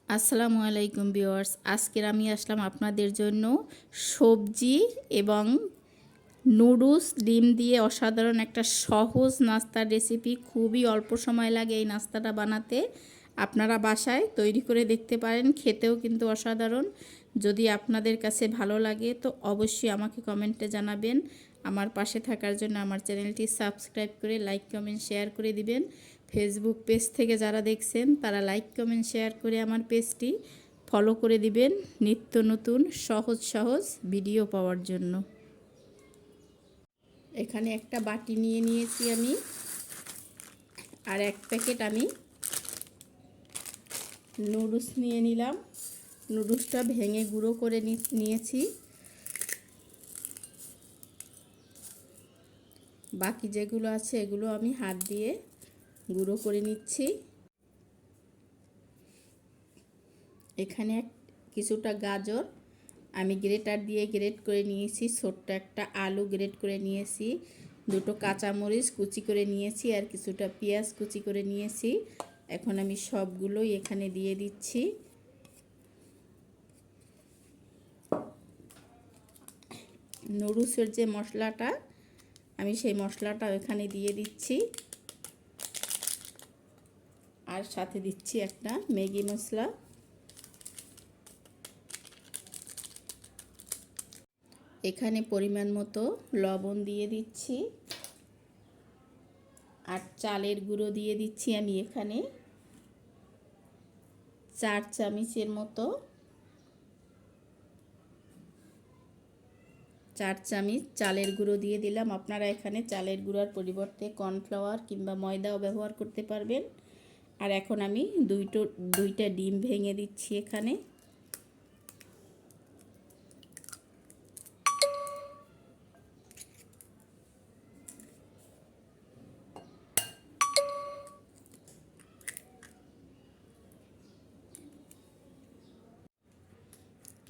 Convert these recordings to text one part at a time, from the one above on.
আসসালামু আলাইকুম ভিউয়ার্স, আজকের আমি আসলাম আপনাদের জন্য সবজি এবং নুডলস ডিম দিয়ে অসাধারণ একটা সহজ নাস্তার রেসিপি। খুবই অল্প সময় লাগে এই নাস্তাটা বানাতে। আপনারা বাসায় তৈরি করে দেখতে পারেন, খেতেও কিন্তু অসাধারণ। যদি আপনাদের কাছে ভালো লাগে তো অবশ্যই আমাকে কমেন্টে জানাবেন। আমার পাশে থাকার জন্য আমার চ্যানেলটি সাবস্ক্রাইব করে লাইক কমেন্ট শেয়ার করে দিবেন। ফেসবুক পেজ থেকে যারা দেখছেন তারা লাইক কমেন্ট শেয়ার করে আমার পেজটি ফলো করে দিবেন নিত্য নতুন সহজ সহজ ভিডিও পাওয়ার জন্য। এখানে একটা বাটি নিয়ে নিয়েছি আমি, আর এক প্যাকেট আমি নুডলস নিয়ে নিলাম। নুডলসটা ভেঙে গুঁড়ো করে নিয়েছি। বাকি যেগুলো আছে এগুলো আমি হাত দিয়ে গুঁড়ো করে নিচ্ছি। এখানে কিছুটা গাজর আমি গ্রেটার দিয়ে গ্রেট করে নিয়েছি। ছোট্ট একটা আলু গ্রেট করে নিয়েছি। দুটো কাঁচামরিচ কুচি করে নিয়েছি, আর কিছুটা পেঁয়াজ কুচি করে নিয়েছি। এখন আমি সবগুলোই এখানে দিয়ে দিচ্ছি। নুডলসের যে মশলাটা, আমি সেই মশলাটা এখানে দিয়ে দিচ্ছি, আর সাথে দিচ্ছি একটা ম্যাগি মশলা। এখানে পরিমাণ মতো লবণ দিয়ে দিচ্ছি, আর চালের গুঁড়ো দিয়ে দিচ্ছি আমি এখানে 4 চামচের মতো। 4 চামচ চালের গুঁড়ো দিয়ে দিলাম। আপনারা এখানে চালের গুঁড়োর পরিবর্তে কর্নফ্লাওয়ার কিংবা ময়দাও ব্যবহার করতে পারবেন। আর এখন আমি দুইটা ডিম ভেঙে দিচ্ছি এখানে।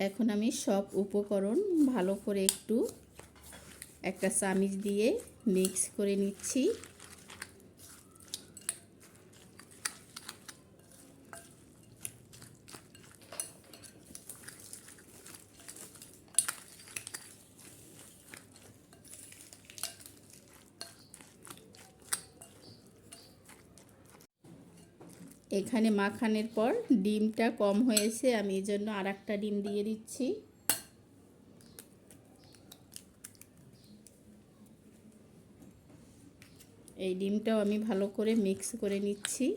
এখন আমি সব উপকরণ ভালো করে একটা চামচ দিয়ে মিক্স করে নিচ্ছি। এখানে মাখানোর পর ডিমটা কম হয়েছে, আমি এই জন্য আর একটা ডিম দিয়ে দিচ্ছি। এই ডিমটাও আমি ভালো করে মিক্স করে নিচ্ছি।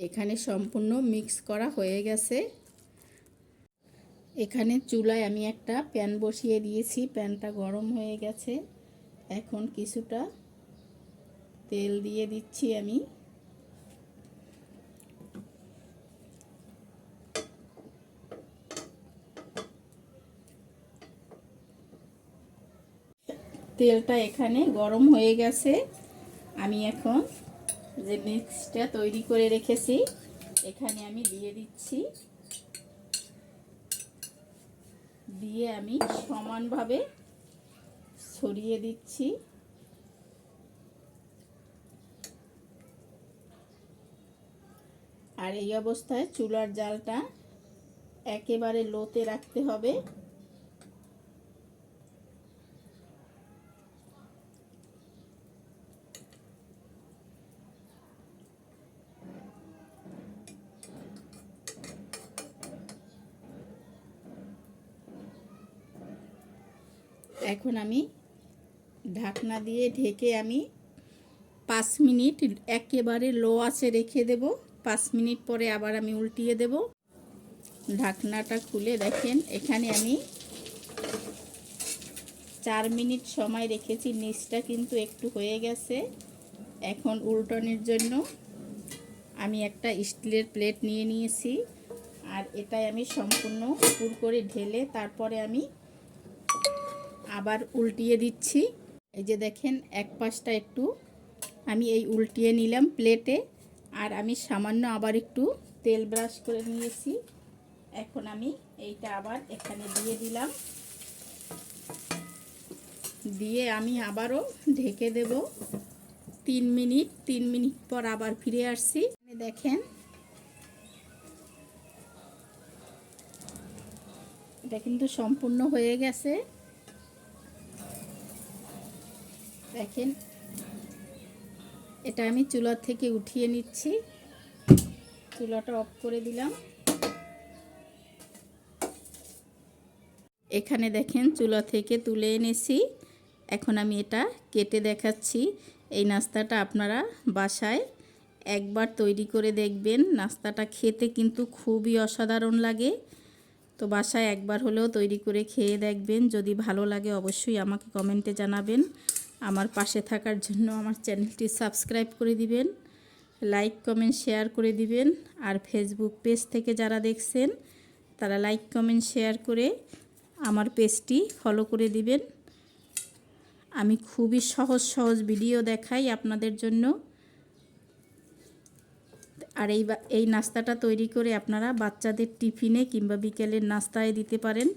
এখানে সম্পূর্ণ মিক্স করা হয়ে গেছে। এখানে চুলায় আমি একটা প্যান বসিয়ে দিয়েছি, প্যানটা গরম হয়ে গেছে। এখন কিছুটা তেল দিয়ে দিচ্ছি আমি। তেলটা এখানে গরম হয়ে গেছে। আমি এখন যে মিক্সটা তৈরি করে রেখেছি এখানে আমি দিয়ে দিচ্ছি। দিয়ে আমি সমানভাবে ছড়িয়ে দিচ্ছি। আর এই অবস্থায় চুলার জালটা একেবারে লোতে রাখতে হবে। এখন আমি ঢাকনা দিয়ে ঢেকে আমি 5 মিনিট একেবারে লো আঁচে রেখে দেব। 5 মিনিট পরে আবার আমি উল্টিয়ে দেব। ঢাকনাটা খুলে দেখেন, এখানে আমি 4 মিনিট সময় রেখেছি। নিচটা কিন্তু একটু হয়ে গেছে। এখন উল্টানোর জন্য আমি একটা স্টিলের প্লেট নিয়ে নিয়েছি, আর এটাই আমি সম্পূর্ণ পুর করে ঢেলে তারপরে আমি আবার উল্টিয়ে দিচ্ছি। এই যে দেখেন, এক পাশটা একটু আমি এই উল্টিয়ে নিলাম প্লেটে, আর আমি সামান্য আবার একটু তেল ব্রাশ করে নিয়েছি। এখন আমি এইটা আবার এখানে দিয়ে দিলাম। দিয়ে আমি আবারও ঢেকে দেব। 3 মিনিট পর আবার ফিরে আসছি। দেখেন এটা কিন্তু সম্পূর্ণ হয়ে গেছে। দেখেন এটা আমি চুলা থেকে উঠিয়ে নিচ্ছি, চুলাটা অফ করে দিলাম। এখানে দেখেন চুলা থেকে তুলে এনেছি, এখন আমি এটা কেটে দেখাচ্ছি। এই নাস্তাটা আপনারা বাসায় একবার তৈরি করে দেখবেন, নাস্তাটা খেতে কিন্তু খুবই অসাধারণ লাগে। তো বাসায় একবার হলেও তৈরি করে খেয়ে দেখবেন, যদি ভালো লাগে অবশ্যই আমাকে কমেন্টে জানাবেন। আমার পাশে থাকার জন্য আমার চ্যানেলটি সাবস্ক্রাইব করে দিবেন, লাইক কমেন্ট শেয়ার করে দিবেন। আর ফেসবুক পেজ থেকে যারা দেখছেন তারা লাইক কমেন্ট শেয়ার করে আমার পেজটি ফলো করে দিবেন। আমি খুবই সহজ ভিডিও দেখাই আপনাদের জন্য। আর এই নাস্তাটা তৈরি করে আপনারা বাচ্চাদের টিফিনে কিংবা বিকেলের নাস্তায় দিতে পারেন,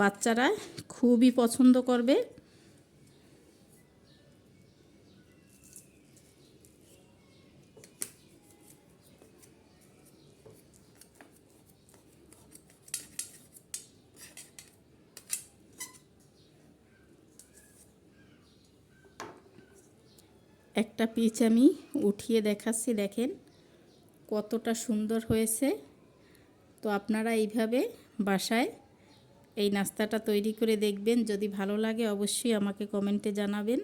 বাচ্চারা খুবই পছন্দ করবে। একটা পিচ আমি উঠিয়ে দেখাচ্ছি, দেখেন কতটা সুন্দর হয়েছে। তো আপনারা এইভাবে বাসায় এই নাস্তাটা তৈরি করে দেখবেন, যদি ভালো লাগে অবশ্যই আমাকে কমেন্টে জানাবেন।